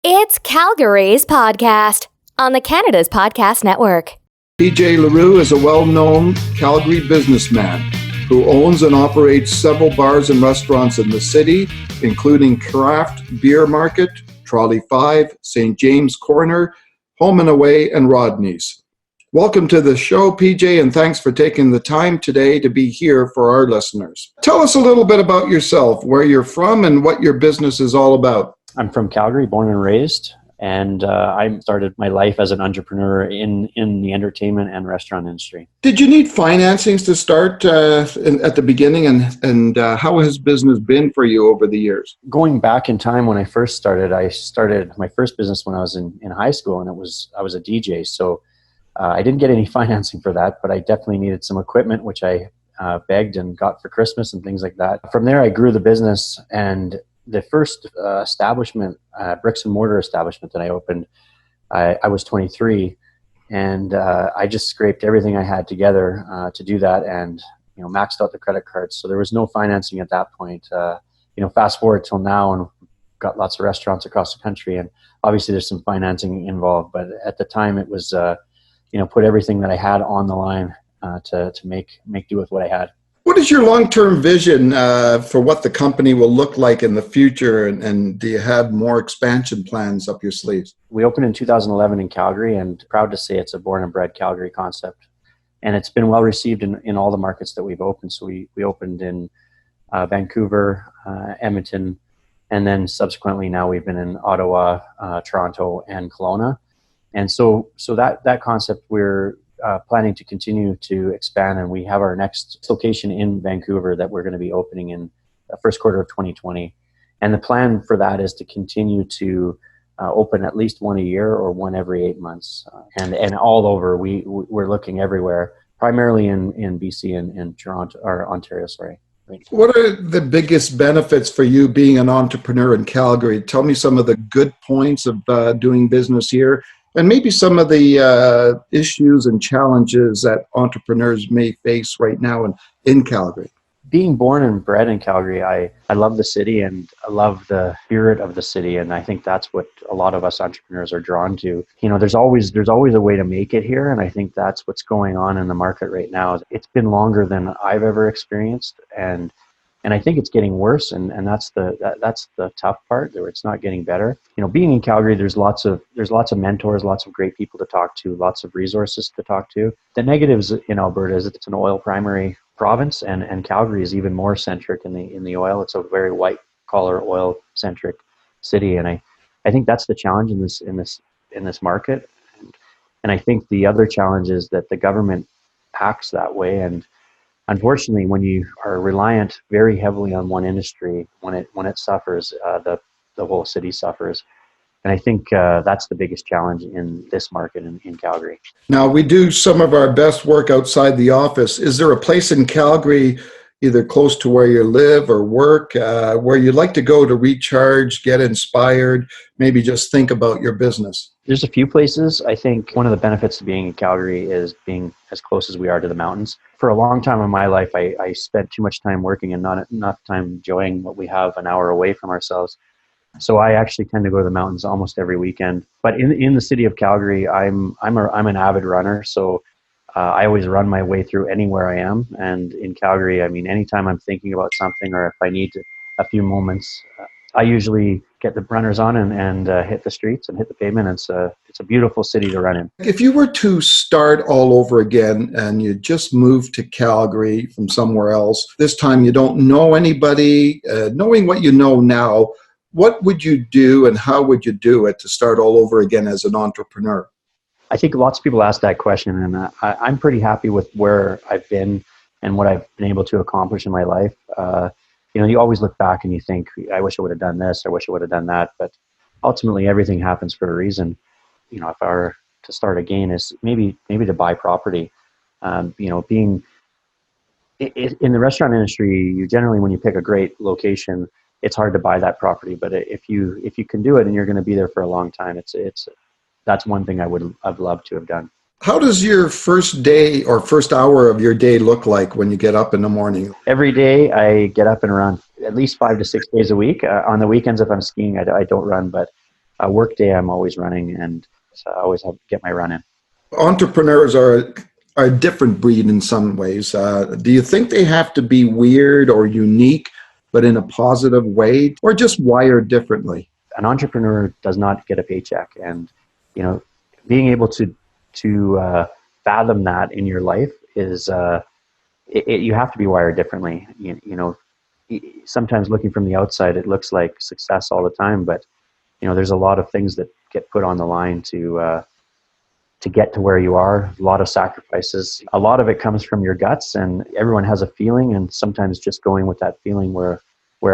It's Calgary's podcast on the Canada's Podcast Network. PJ LaRue is a well-known Calgary businessman who owns and operates several bars and restaurants in the city, including Craft Beer Market, Trolley 5, St. James Corner, Home and Away, and Rodney's. Welcome to the show, PJ, and thanks for taking the time today to be here for our listeners. Tell us a little bit about yourself, where you're from, and what your business is all about. I'm from Calgary, born and raised, and I started my life as an entrepreneur in the entertainment and restaurant industry. Did you need financings to start at the beginning, and how has business been for you over the years? Going back in time when I started my first business when I was in high school, and I was a DJ, so I didn't get any financing for that, but I definitely needed some equipment, which I begged and got for Christmas and things like that. From there, I grew the business, and the first establishment, bricks and mortar establishment that I opened, I was 23, and I just scraped everything I had together to do that, and maxed out the credit cards. So there was no financing at that point. Fast forward till now, and got lots of restaurants across the country, and obviously there's some financing involved. But at the time, it was put everything that I had on the line to make do with what I had. What is your long-term vision for what the company will look like in the future, and do you have more expansion plans up your sleeves? We opened in 2011 in Calgary, and proud to say it's a born and bred Calgary concept. And it's been well received in all the markets that we've opened. So we opened in Vancouver, Edmonton, and then subsequently now we've been in Ottawa, Toronto, and Kelowna. And so that concept we're planning to continue to expand, and we have our next location in Vancouver that we're going to be opening in the first quarter of 2020. And the plan for that is to continue to open at least one a year or one every 8 months, and all over. We're looking everywhere, primarily in BC and Toronto or Ontario. Sorry. What are the biggest benefits for you being an entrepreneur in Calgary? Tell me some of the good points of doing business here, and maybe some of the issues and challenges that entrepreneurs may face right now in Calgary. Being born and bred in Calgary, I love the city, and I love the spirit of the city, and I think that's what a lot of us entrepreneurs are drawn to. There's always a way to make it here, and I think that's what's going on in the market right now. It's been longer than I've ever experienced, and I think it's getting worse, and that's the tough part. Where it's not getting better. Being in Calgary, there's lots of mentors, lots of great people to talk to, lots of resources to talk to. The negatives in Alberta is it's an oil primary province, and Calgary is even more centric in the oil. It's a very white collar oil centric city, and I think that's the challenge in this market. And I think the other challenge is that the government acts that way, and unfortunately, when you are reliant very heavily on one industry, when it suffers, the whole city suffers. And I think that's the biggest challenge in this market in Calgary. Now, we do some of our best work outside the office. Is there a place in Calgary, either close to where you live or work, where you'd like to go to recharge, get inspired, maybe just think about your business? There's a few places. I think one of the benefits of being in Calgary is being as close as we are to the mountains. For a long time in my life, I spent too much time working and not enough time enjoying what we have an hour away from ourselves. So I actually tend to go to the mountains almost every weekend. But in the city of Calgary, I'm an avid runner, so I always run my way through anywhere I am. And in Calgary, anytime I'm thinking about something, or if I need a few moments, I usually get the runners on and hit the streets and hit the pavement. It's a beautiful city to run in. If you were to start all over again and you just moved to Calgary from somewhere else, this time you don't know anybody, knowing what you know now, what would you do and how would you do it to start all over again as an entrepreneur? I think lots of people ask that question, and I'm pretty happy with where I've been and what I've been able to accomplish in my life. You always look back and you think, I wish I would have done this, I wish I would have done that, but ultimately everything happens for a reason. If I were to start again, is maybe to buy property. Being in the restaurant industry, you generally, when you pick a great location, it's hard to buy that property. But if you can do it and you're going to be there for a long time, that's one thing I'd love to have done. How does your first day or first hour of your day look like when you get up in the morning? Every day I get up and run at least 5 to 6 days a week. On the weekends, if I'm skiing, I don't run, but work day, I'm always running, and so I always have to get my run in. Entrepreneurs are a different breed in some ways. Do you think they have to be weird or unique, but in a positive way, or just wired differently? An entrepreneur does not get a paycheck, and being able to fathom that in your life is you have to be wired differently. Sometimes looking from the outside, it looks like success all the time, but there's a lot of things that get put on the line to get to where you are. A lot of sacrifices. A lot of it comes from your guts, and everyone has a feeling, and sometimes just going with that feeling where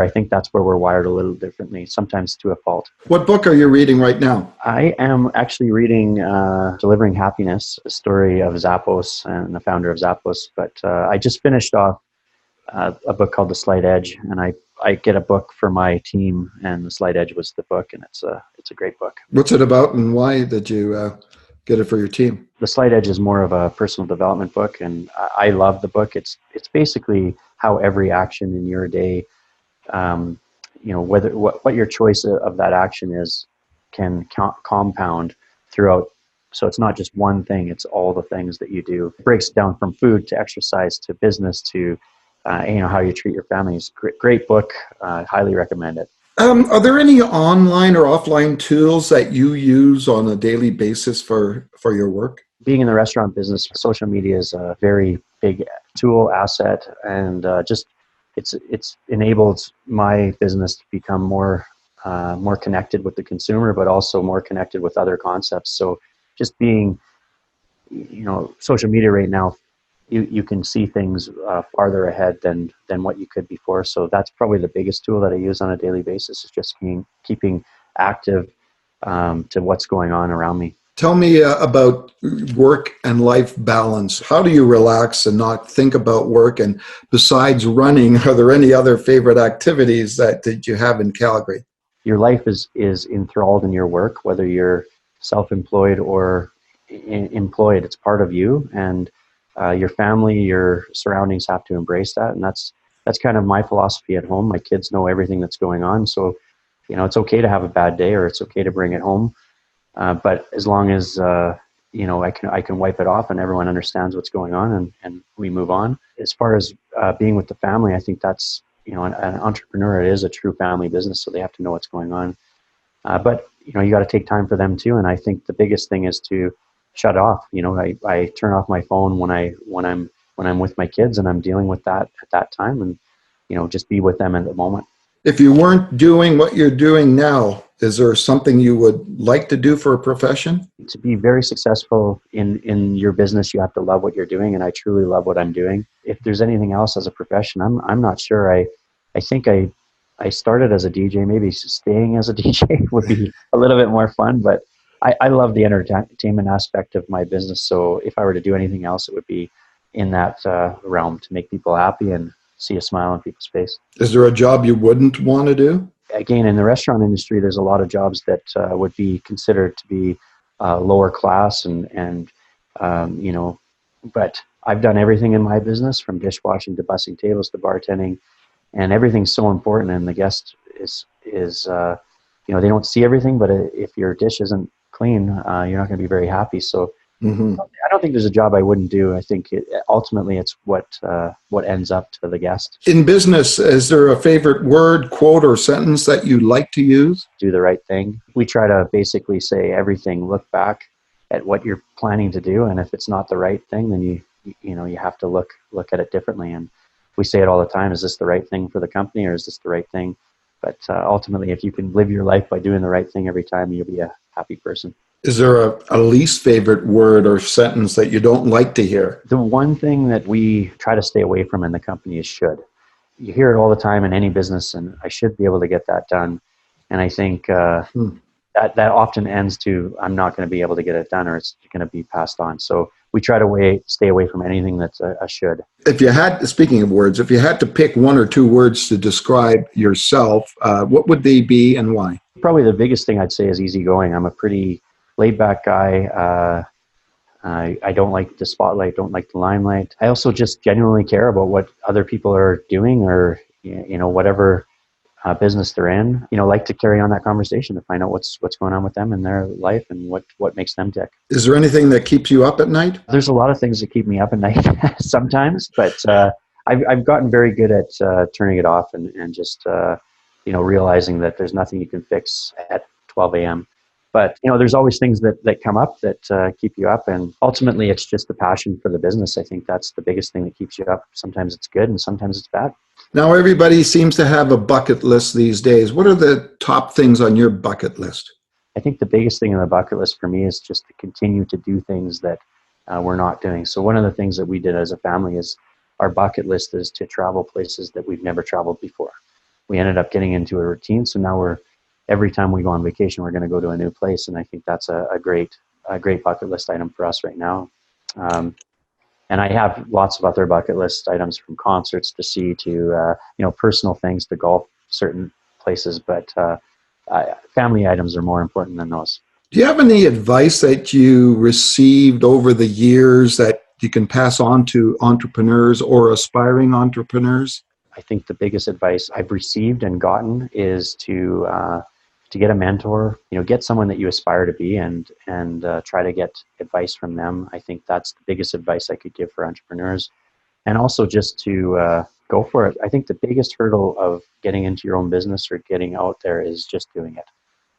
I think that's where we're wired a little differently, sometimes to a fault. What book are you reading right now? I am actually reading Delivering Happiness, a story of Zappos and the founder of Zappos. But I just finished off a book called The Slight Edge, and I get a book for my team, and The Slight Edge was the book, and it's a great book. What's it about, and why did you get it for your team? The Slight Edge is more of a personal development book, and I love the book. It's basically how every action in your day, whether what your choice of that action is, can compound throughout. So it's not just one thing; it's all the things that you do. It breaks down from food to exercise to business to how you treat your family. It's a great book. Highly recommend it. Are there any online or offline tools that you use on a daily basis for your work? Being in the restaurant business, social media is a very big tool, asset, and it's enabled my business to become more connected with the consumer, but also more connected with other concepts. So just being, social media right now, you can see things farther ahead than what you could before. So that's probably the biggest tool that I use on a daily basis, is just keeping active to what's going on around me. Tell me about work and life balance. How do you relax and not think about work? And besides running, are there any other favorite activities that you have in Calgary? Your life is enthralled in your work, whether you're self-employed or employed. It's part of you, and your family, your surroundings have to embrace that. And that's kind of my philosophy at home. My kids know everything that's going on. So, it's okay to have a bad day, or it's okay to bring it home. But as long as, I can wipe it off and everyone understands what's going on, and we move on. As far as being with the family, I think that's, an entrepreneur, it is a true family business. So they have to know what's going on. But, you got to take time for them too. And I think the biggest thing is to shut off. I turn off my phone when I'm with my kids, and I'm dealing with that at that time, and, just be with them at the moment. If you weren't doing what you're doing now, is there something you would like to do for a profession? To be very successful in your business, you have to love what you're doing, and I truly love what I'm doing. If there's anything else as a profession, I'm not sure. I think I started as a DJ. Maybe staying as a DJ would be a little bit more fun, but I love the entertainment aspect of my business. So if I were to do anything else, it would be in that realm, to make people happy and see a smile on people's face. Is there a job you wouldn't want to do? Again, in the restaurant industry, there's a lot of jobs that would be considered to be lower class, and but I've done everything in my business, from dishwashing to bussing tables to bartending, and everything's so important. And the guest is they don't see everything, but if your dish isn't clean, you're not going to be very happy. So I don't think there's a job I wouldn't do. I think ultimately it's what ends up to the guest. In business, is there a favorite word, quote, or sentence that you like to use? Do the right thing. We try to basically say everything. Look back at what you're planning to do, and if it's not the right thing, then you have to look at it differently. And we say it all the time: is this the right thing for the company, or is this the right thing? But ultimately, if you can live your life by doing the right thing every time, you'll be a happy person. Is there a least favorite word or sentence that you don't like to hear? The one thing that we try to stay away from in the company is should. You hear it all the time in any business, and I should be able to get that done. And I think that often ends to, I'm not going to be able to get it done, or it's going to be passed on. So we try to stay away from anything that's a should. If you had, speaking of words, if you had to pick one or two words to describe yourself, what would they be and why? Probably the biggest thing I'd say is easygoing. I'm a pretty laid-back guy. I don't like the spotlight, don't like the limelight. I also just genuinely care about what other people are doing, or whatever business they're in, like to carry on that conversation to find out what's going on with them in their life and what makes them tick. Is there anything that keeps you up at night? There's a lot of things that keep me up at night sometimes, but I've gotten very good at turning it off and just realizing that there's nothing you can fix at 12 a.m. But there's always things that come up that keep you up, and ultimately it's just the passion for the business. I think that's the biggest thing that keeps you up. Sometimes it's good and sometimes it's bad. Now everybody seems to have a bucket list these days. What are the top things on your bucket list? I think the biggest thing on the bucket list for me is just to continue to do things that we're not doing. So one of the things that we did as a family is our bucket list is to travel places that we've never traveled before. We ended up getting into a routine, so now every time we go on vacation, we're going to go to a new place, and I think that's a great bucket list item for us right now. And I have lots of other bucket list items, from concerts to see to personal things to golf certain places, but family items are more important than those. Do you have any advice that you received over the years that you can pass on to entrepreneurs or aspiring entrepreneurs? I think the biggest advice I've received and gotten is to get a mentor, get someone that you aspire to be, and try to get advice from them. I think that's the biggest advice I could give for entrepreneurs, and also just to go for it. I think the biggest hurdle of getting into your own business or getting out there is just doing it.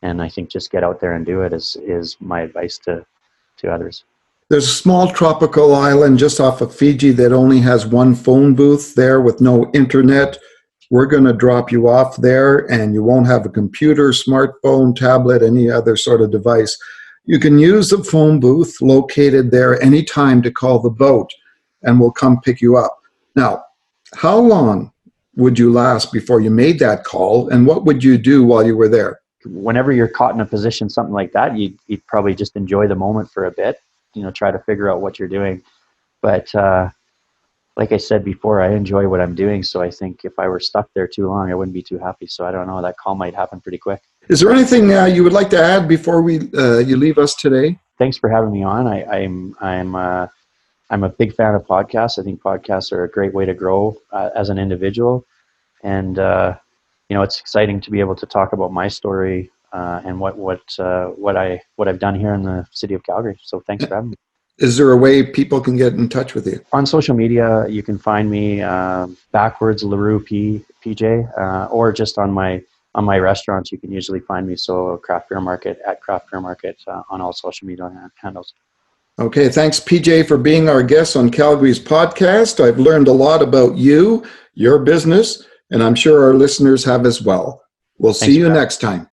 And I think just get out there and do it is my advice to others. There's a small tropical island just off of Fiji that only has one phone booth there with no internet. We're going to drop you off there, and you won't have a computer, smartphone, tablet, any other sort of device. You can use the phone booth located there anytime to call the boat, and we'll come pick you up. Now, how long would you last before you made that call, and what would you do while you were there? Whenever you're caught in a position, something like that, you'd probably just enjoy the moment for a bit, try to figure out what you're doing. But like I said before, I enjoy what I'm doing. So I think if I were stuck there too long, I wouldn't be too happy. So I don't know, that call might happen pretty quick. Is there anything you would like to add before you leave us today? Thanks for having me on. I'm a big fan of podcasts. I think podcasts are a great way to grow as an individual. And, it's exciting to be able to talk about my story and what I've done here in the city of Calgary. So thanks for having me. Is there a way people can get in touch with you? On social media, you can find me backwards LaRue PJ, or just on my restaurants. You can usually find me. So Craft Beer Market at Craft Beer Market on all social media handles. Okay, thanks PJ for being our guest on Calgary's podcast. I've learned a lot about you, your business, and I'm sure our listeners have as well. We'll see you next time.